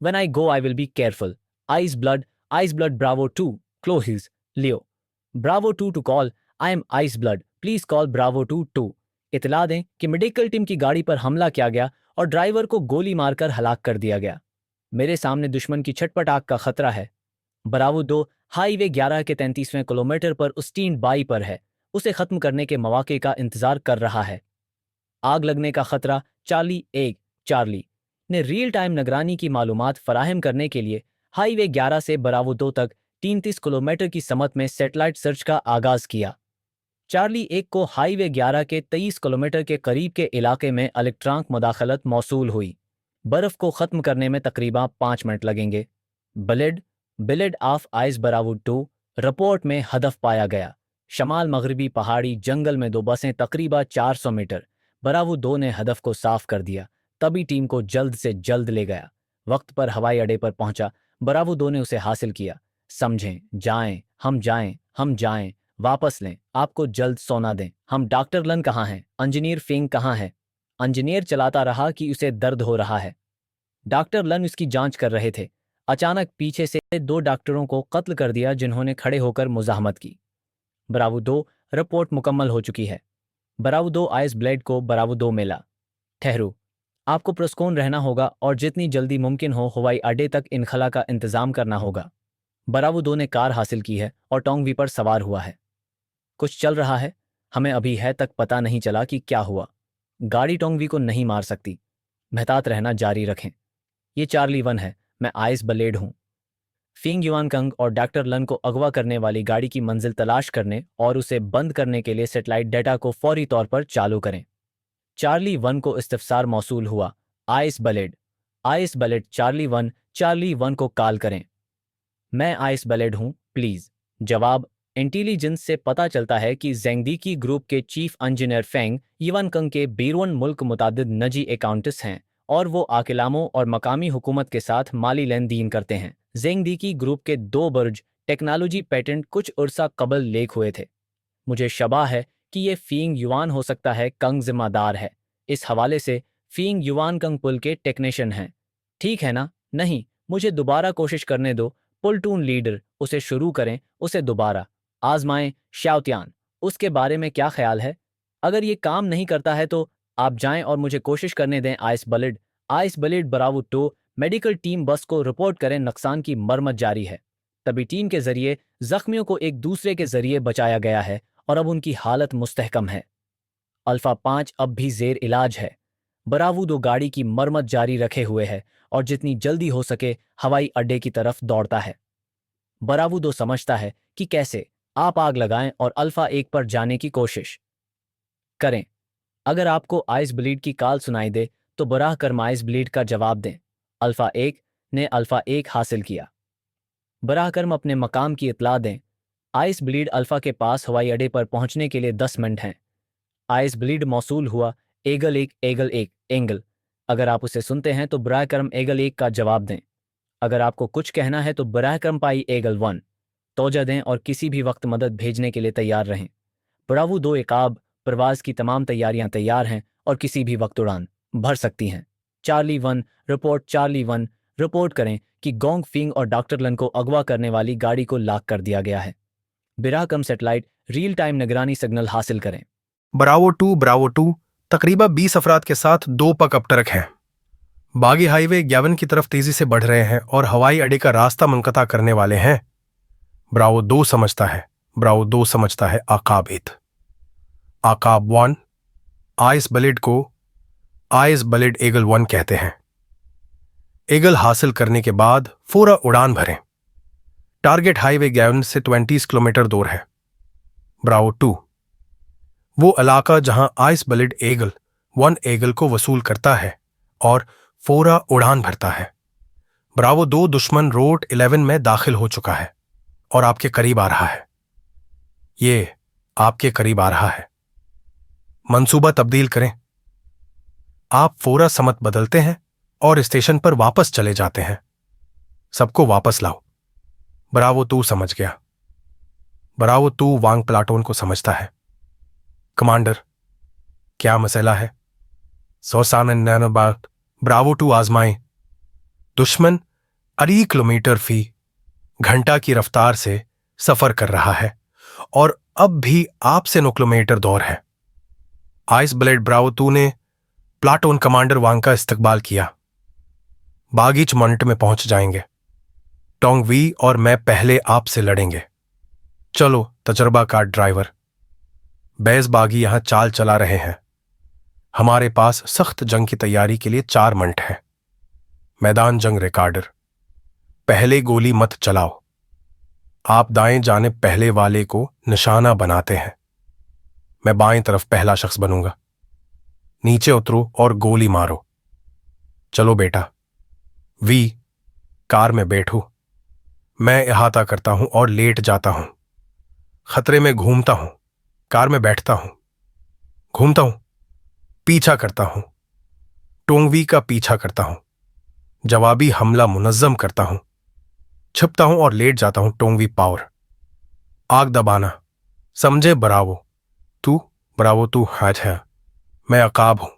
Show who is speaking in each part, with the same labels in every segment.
Speaker 1: When I go, I will be careful. Ice blood, Bravo 2, Clohis, Leo. Bravo 2 to call, I am Ice blood, please call Bravo 2 2. इतला दें कि medical team की गाड़ी पर हमला किया गया और ड्राइवर को गोली मारकर हलाक कर दिया गया। मेरे सामने दुश्मन की छटपट आग का खतरा है। ब्रावो 2 हाईवे 11 के 33वें किलोमीटर पर उस्टीन बाई पर है, उसे खत्म करने के मौके का इंतजार कर रहा है। आग लगने का खतरा चार्ली ने रियल टाइम निगरानी की मालूमात फराहम करने के लिए हाईवे 11 से ब्रावो 2 तक 33 किलोमीटर की समत में सैटेलाइट सर्च का आगाज किया। चार्ली 1 को हाईवे 11 के 23 किलोमीटर के करीब के इलाके में इलेक्ट्रॉनिक मुदाखलत मौसूल हुई। बर्फ को खत्म करने में तकरीबन 5 मिनट लगेंगे। बिलेड ऑफ आइस ब्रावो 2 रिपोर्ट में हदफ पाया गया। शमाल मगरबी पहाड़ी जंगल में 2 बसें तकरीबन 400 मीटर। ब्रावो 2 ने हदफ को साफ कर दिया, तभी टीम को जल्द से जल्द ले गया। वक्त पर हवाई अड्डे पर पहुंचा, ब्रावो 2 ने उसे हासिल किया। समझें, जाएं, हम जाएं, वापस लें, आपको जल्द सोना दें। हम डॉक्टर लन कहाँ हैं? इंजीनियर फिंग कहाँ है? इंजीनियर चलाता रहा कि उसे दर्द हो रहा है। डॉक्टर लन उसकी जांच कर रहे थे। अचानक पीछे से 2 डॉक्टरों को कत्ल कर दिया जिन्होंने खड़े होकर मुजाहमत की। ब्रावो 2 रिपोर्ट मुकम्मल हो चुकी है। ब्रावो 2 आइस ब्लेड को ब्रावो 2 मिला। ठहरू, आपको प्रस्कोन रहना होगा और जितनी जल्दी मुमकिन हो हवाई अड्डे तक इनखला का इंतजाम करना होगा। ब्रावो 2 ने कार हासिल की है और टोंगवी पर सवार हुआ है। कुछ चल रहा है, हमें अभी है तक पता नहीं चला कि क्या हुआ। गाड़ी टोंगवी को नहीं मार सकती। मेहतात रहना जारी रखें। ये चार्ली 1 है, मैं आइस ब्लेड हूं। फिंग युआनकंग और डॉक्टर लन को अगवा करने वाली गाड़ी की मंजिल तलाश करने और उसे बंद करने के लिए सैटेलाइट डेटा को फौरी तौर पर चालू करें। चार्ली 1 को इस्तफसार मौसूल हुआ। आइस ब्लेड चार्ली 1 को कॉल करें। मैं आइस ब्लेड हूं, प्लीज। जवाब, इंटेलिजेंस से पता चलता है कि जेंगदीकी ग्रुप के चीफ इंजीनियर फेंग युआनकंग के बीरवन मुल्क मुतादिद निजी अकाउंट्स हैं और वो आकिलामों और मकामी हुकूमत के साथ माली लेन देन करते हैं। जेंगदीकी ग्रुप के 2 बुर्ज टेक्नोलॉजी पेटेंट कुछ उर्सा कबल लेक हुए थे। मुझे शबा है कि ये फींग युआन हो सकता है कंग जिम्मेदार है। इस हवाले से फींग युआन कंग पुल के टेक्नीशियन हैं। ठीक है ना? नहीं, मुझे दोबारा कोशिश करने दो। पुलटून लीडर, उसे शुरू करें, उसे दोबारा आजमाएं। शाओतियान, उसके बारे में क्या ख्याल है? अगर ये काम नहीं करता है तो आप जाएं और मुझे कोशिश करने दें। Ice blade Bravo 2 medical team बस को रिपोर्ट करें, नुकसान की मरम्मत जारी है। तभी टीम के जरिए जख्मियों को एक दूसरे के जरिए बचाया गया है और अब उनकी हालत मुस्तहकम है। अल्फा 5 अब भी जेर इलाज है। ब्रावो 2 गाड़ी की मरम्मत जारी रखे हुए है और जितनी जल्दी हो सके हवाई अड्डे की तरफ दौड़ता है। ब्रावो 2 समझता है कि कैसे आप आग लगाएं और अल्फा 1 पर जाने की कोशिश करें। अगर आपको आइस ब्लीड की कॉल सुनाई दे तो बराह कर्म आइस ब्लीड का जवाब दें। अल्फा 1 ने अल्फा 1 हासिल किया। बराह कर्म अपने मकाम की इतला दें। आइस ब्लीड अल्फा के पास हवाई अड्डे पर पहुंचने के लिए 10 मिनट हैं। आइस ब्लीड मौसूल हुआ। Eagle 1 angle. अगर आप उसे सुनते हैं तो बराह कर्म एगल 1 का जवाब दें। अगर आपको कुछ कहना है तो बराह कर्म पाई एगल 1 तोजा दें और किसी भी वक्त मदद भेजने के लिए तैयार रहें। ब्रावो 2 एकाब, प्रवास की तमाम तैयारियां तैयार हैं और किसी भी वक्त उड़ान भर सकती हैं। चार्ली 1 रिपोर्ट करें कि गोंग फिंग और डॉक्टर लन को अगवा करने वाली गाड़ी को लॉक कर दिया गया है। बिराकम सैटेलाइट रियल टाइम निगरानी सिग्नल हासिल करें।
Speaker 2: ब्रावो 2 तकरीबन 20 अफराद के साथ 2 पकअप ट्रक हैं। बागी हाईवे 11 की तरफ तेजी से बढ़ रहे हैं और हवाई अड्डे का रास्ता मुनक़ता करने वाले हैं। ब्रावो 2 समझता है आकाब 1 आइस ब्लेड को आइस ब्लेड एगल 1 कहते हैं। एगल हासिल करने के बाद पूरा उड़ान भरें। टारगेट हाईवे 11 से 20 किलोमीटर दूर है। ब्रावो 2 वो इलाका जहां आइस ब्लेड एगल 1 एगल को वसूल करता है और पूरा उड़ान भरता है। ब्रावो 2 दुश्मन रोड 11 में दाखिल हो चुका है और आपके करीब आ रहा है। ये आपके करीब आ रहा है। मंसूबा तब्दील करें। आप पूरा समत बदलते हैं और स्टेशन पर वापस चले जाते हैं। सबको वापस लाओ। ब्रावो 2 समझ गया। ब्रावो 2 वांग प्लाटून को समझता है। कमांडर, क्या मसला है? ब्रावो 2 आजमाएं। दुश्मन 80 किलोमीटर फी घंटा की रफ्तार से सफर कर रहा है और अब भी आपसे 9 किलोमीटर दूर है। आइस ब्लेड ब्रावो 2 ने प्लाटून कमांडर वांग का इस्तकबाल किया। बागीच मिनट में पहुंच जाएंगे। टोंग वी और मैं पहले आपसे लड़ेंगे। चलो तजर्बाकार ड्राइवर। बैस बागी यहां चाल चला रहे हैं। हमारे पास सख्त जंग की तैयारी के लिए 4 मिनट है। मैदान जंग रिकॉर्डर, पहले गोली मत चलाओ। आप दाएं जाने पहले वाले को निशाना बनाते हैं। मैं बाएं तरफ पहला शख्स बनूंगा। नीचे उतरो और गोली मारो। चलो बेटा। वी, कार में बैठो। मैं इहाता करता हूं और लेट जाता हूं। खतरे में घूमता हूं। कार में बैठता हूं, घूमता हूं, पीछा करता हूं। टोंगवी का पीछा करता हूं। जवाबी हमला मुनज्जम करता हूं। छिपता हूं और लेट जाता हूं। टोंगवी पावर। आग दबाना। समझे ब्रावो तू हाज है। मैं अकाब हूं।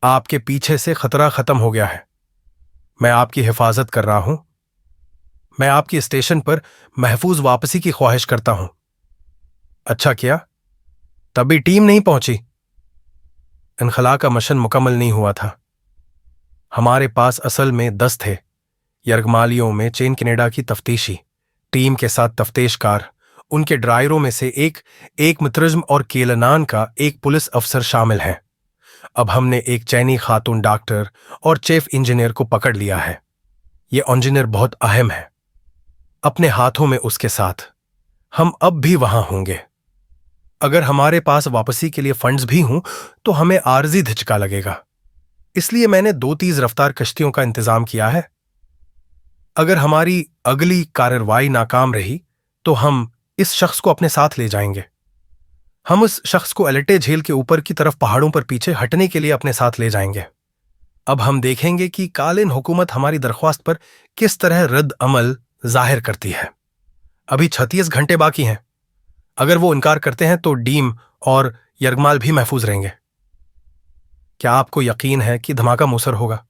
Speaker 2: आपके पीछे से खतरा खत्म हो गया है। मैं आपकी हिफाजत कर रहा हूं। मैं आपकी स्टेशन पर महफूज वापसी की ख्वाहिश करता हूं। अच्छा किया, तभी टीम नहीं पहुंची। इनखला का मिशन मुकम्मल नहीं हुआ था। हमारे पास असल में 10 थे। यरगमालियों में चेन कनाडा की तफ्तीशी टीम के साथ तफ्तीशकार, उनके ड्राइवरों में से एक मित्रज्म और केलनान का एक पुलिस अफसर शामिल हैं। अब हमने एक चैनी खातून डॉक्टर और चीफ इंजीनियर को पकड़ लिया है। ये इंजीनियर बहुत अहम है। अपने हाथों में उसके साथ हम अब भी वहां होंगे। अगर हमारे पास वापसी के लिए फंड्स भी हों तो हमें आर्जी धिचका लगेगा। इसलिए मैंने 2 तेज रफ्तार कश्तियों का इंतजाम किया है। अगर हमारी अगली कार्रवाई नाकाम रही तो हम इस शख्स को अपने साथ ले जाएंगे। हम उस शख्स को एलेटे झील के ऊपर की तरफ पहाड़ों पर पीछे हटने के लिए अपने साथ ले जाएंगे। अब हम देखेंगे कि कालीन हुकूमत हमारी दरख्वास्त पर किस तरह रद्द अमल जाहिर करती है। अभी 36 घंटे बाकी हैं। अगर वो इनकार करते हैं तो डीम और यरगमाल भी महफूज रहेंगे। क्या आपको यकीन है कि धमाका मुसर होगा?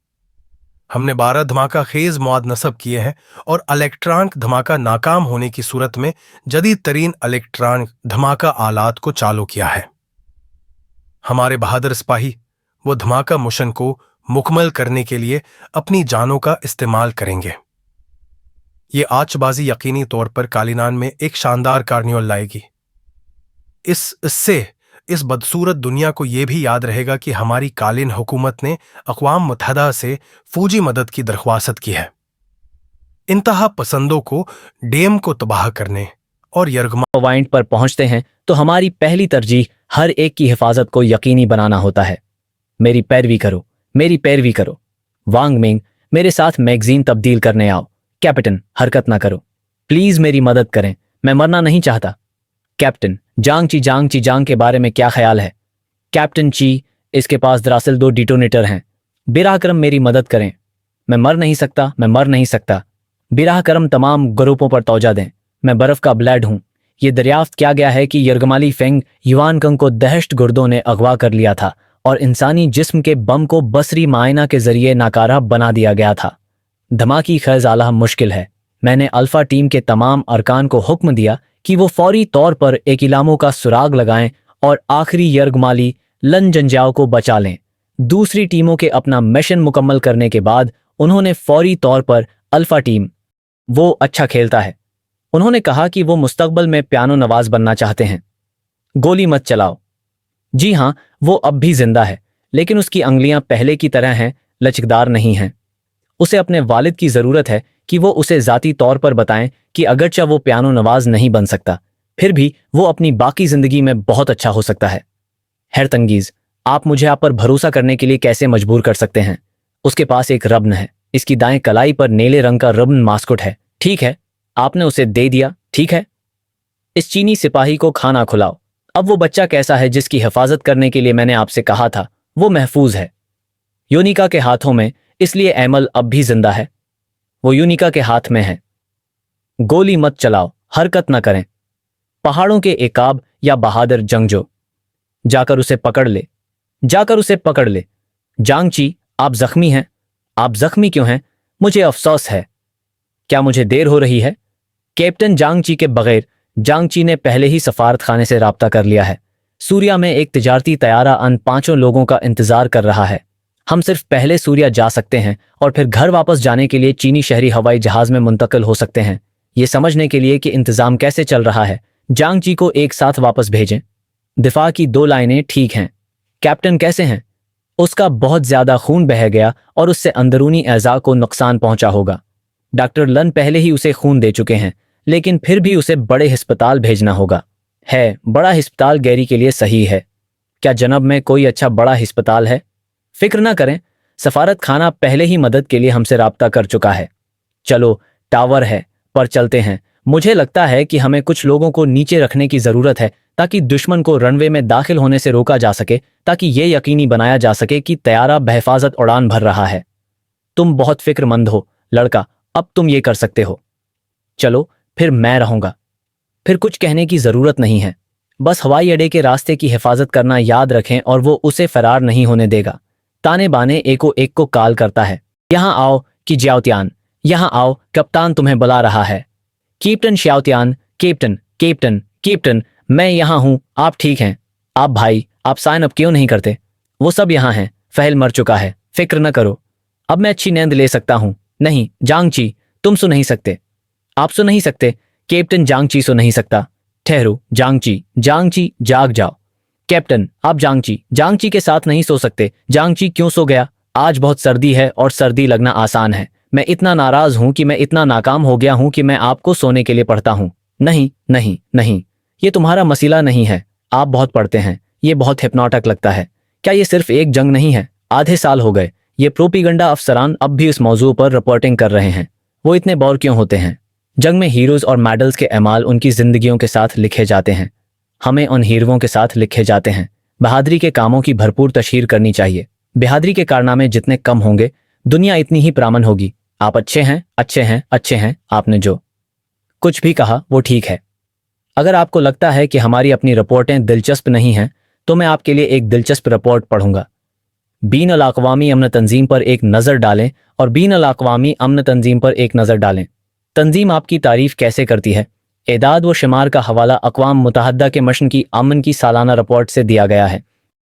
Speaker 2: हमने 12 धमाका खेज मौद नस्ब किए हैं और इलेक्ट्रॉनिक धमाका नाकाम होने की सूरत में जदीद तरीन इलेक्ट्रॉनिक धमाका आलात को चालू किया है। हमारे बहादुर सिपाही वो धमाका मिशन को मुकम्मल करने के लिए अपनी जानों का इस्तेमाल करेंगे। ये आतशबाजी यकीनी तौर पर कालीनान में एक शानदार कार्निवल लाएगी। इससे इस बदसूरत दुनिया को यह भी याद रहेगा कि हमारी कालीन हुकूमत ने अक़वाम मुत्तहदा से फौजी मदद की दरख्वास्त की है। इंतहा पसंदों को डैम को तबाह करने और यरगमा
Speaker 1: पॉइंट पर पहुंचते हैं तो हमारी पहली तरजीह हर एक की हिफाजत को यकीनी बनाना होता है। मेरी पैरवी करो, मेरी पैरवी करो। वांग मिंग, मेरे साथ मैगजीन तब्दील करने आओ। कैप्टन, हरकत ना करो, प्लीज मेरी मदद करें, मैं मरना नहीं चाहता। कैप्टन, जांग ची के बारे में क्या ख्याल है? कैप्टन ची, इसके पास दरअसल 2 डिटोनेटर हैं। बिराह करम मेरी मदद करें, मैं मर नहीं सकता। बिराह करम तमाम ग्रुपों पर तौजा दें, मैं बर्फ का ब्लैड हूं। ये दरियाफ्त किया गया है कि यरगमाली फेंग युवानकंग को दहशत गर्दों ने अगवा कर लिया था और इंसानी जिस्म के बम को बसरी मायना के जरिए नाकारा बना दिया गया था। धमाकी खैज आला मुश्किल है। मैंने अल्फा टीम के तमाम अरकान को हुक्म दिया कि वो फौरी तौर पर एक इलामों का सुराग लगाएं और आखिरी यरगमाली लन जंजाओ को बचा लें। दूसरी टीमों के अपना मिशन मुकम्मल करने के बाद उन्होंने फौरी तौर पर अल्फा टीम, वो अच्छा खेलता है, उन्होंने कहा कि वो मुस्तकबल में पियानो नवाज बनना चाहते हैं। गोली मत चलाओ। जी हाँ, वो अब भी जिंदा है, लेकिन उसकी अंगलियां पहले की तरह हैं, लचकदार नहीं हैं। उसे अपने वालिद की जरूरत है कि वो उसे जाती तौर पर बताएं कि अगरचा वो पियानो नवाज नहीं बन सकता, फिर भी वो अपनी बाकी जिंदगी में बहुत अच्छा हो सकता है। हैरतंगीज, आप मुझे आप पर भरोसा करने के लिए कैसे मजबूर कर सकते हैं? उसके पास एक रब्न है, इसकी दाएं कलाई पर नीले रंग का रब्न मास्कुट है। ठीक है, आपने उसे दे दिया, ठीक है। इस चीनी सिपाही को खाना खिलाओ। अब वो बच्चा कैसा है जिसकी हिफाजत करने के लिए मैंने आपसे कहा था? वो महफूज है यूनिका के हाथों में, इसलिए एमल अब भी जिंदा है। वो यूनिका के हाथ में है। गोली मत चलाओ, हरकत न करें। पहाड़ों के एकाब या बहादुर जंगजो, जाकर उसे पकड़ ले। जांगची, आप जख्मी हैं। आप जख्मी क्यों हैं? मुझे अफसोस है। क्या मुझे देर हो रही है? कैप्टन जांगची के बगैर जांगची ने पहले ही सफारत खाने से राब्ता कर लिया है। सूर्या में एक तिजारती तैयारा अन 5 लोगों का इंतजार कर रहा है। हम सिर्फ पहले सूर्या जा सकते हैं और फिर घर वापस जाने के लिए चीनी शहरी हवाई जहाज में मुंतकिल हो सकते हैं। ये समझने के लिए कि इंतजाम कैसे चल रहा है, जांगची को एक साथ वापस भेजें। दिफा की 2 लाइनें ठीक हैं। कैप्टन कैसे हैं? उसका बहुत ज्यादा खून बह गया और उससे अंदरूनी एज़ा को नुकसान पहुंचा होगा। डॉक्टर लन पहले ही उसे खून दे चुके हैं, लेकिन फिर भी उसे बड़े अस्पताल भेजना होगा। है, बड़ा अस्पताल गैरी के लिए सही है। क्या जनब में कोई अच्छा बड़ा अस्पताल है? फिक्र ना करें, सफारत खाना पहले ही मदद के लिए हमसे राब्ता कर चुका है। चलो, टावर है, पर चलते हैं। मुझे लगता है कि हमें कुछ लोगों को नीचे रखने की जरूरत है ताकि दुश्मन को रनवे में दाखिल होने से रोका जा सके, ताकि यह यकीनी बनाया जा सके कि तैयारा बहिफाजत उड़ान भर रहा है। तुम बहुत फिक्रमंद हो लड़का, अब तुम ये कर सकते हो। चलो, फिर मैं रहूंगा। फिर कुछ कहने की जरूरत नहीं है। बस हवाई अड्डे के रास्ते की हिफाजत करना याद रखें और वो उसे फरार नहीं होने देगा। ताने बाने एको एक को काल करता है। यहां आओ कि ज्याओतियान, यहां आओ, कप्तान तुम्हें बुला रहा है। कैप्टन श्याओतियान, कैप्टन कैप्टन कैप्टन, मैं यहां हूं, आप ठीक हैं? आप भाई, आप साइन अप क्यों नहीं करते? वो सब यहां हैं, फहल मर चुका है, फिक्र न करो। अब मैं अच्छी नींद ले सकता हूं। नहीं जांगची, तुम सो नहीं सकते। आप सो नहीं सकते। कैप्टन जांगची सो नहीं सकता। ठहरो जांगची, जांगची जाग जाओ। कैप्टन, आप जांगची के साथ नहीं सो सकते। जांगची क्यों सो गया? आज बहुत सर्दी है और सर्दी लगना आसान है। मैं इतना नाराज हूं कि मैं इतना नाकाम हो गया हूं कि मैं आपको सोने के लिए पढ़ता हूं। नहीं नहीं नहीं, ये तुम्हारा मसला नहीं है। आप बहुत पढ़ते हैं, ये बहुत हिप्नोटिक लगता है। क्या ये सिर्फ एक जंग नहीं है? आधे साल हो गए, ये प्रोपिगंडा अफसरान अब भी इस मौजू पर रिपोर्टिंग कर रहे हैं। वो इतने बोर क्यों होते हैं? जंग में हीरोज और मेडल्स के एमाल उनकी जिंदगियों के साथ लिखे जाते हैं। हमें उन हीरोओं के साथ लिखे जाते हैं। बहादुरी के कामों की भरपूर तशहीर करनी चाहिए। बहादुरी के कारनामे जितने कम होंगे, दुनिया इतनी ही प्रामन होगी। आप अच्छे हैं, अच्छे हैं, अच्छे हैं। आपने जो कुछ भी कहा वो ठीक है। अगर आपको लगता है कि हमारी अपनी रिपोर्टें दिलचस्प नहीं हैं, तो मैं आपके लिए एक दिलचस्प रिपोर्ट पढ़ूंगा। बीन अल अक़वामी अमन तंजीम पर एक नज़र डालें और बीन अल अक़वामी अमन तंजीम पर एक नज़र डालें। तंजीम आपकी तारीफ कैसे करती है? एदाद व शुमार का हवाला अक़वाम मुत्तहदा के मिशन की अमन की सालाना रिपोर्ट से दिया गया है।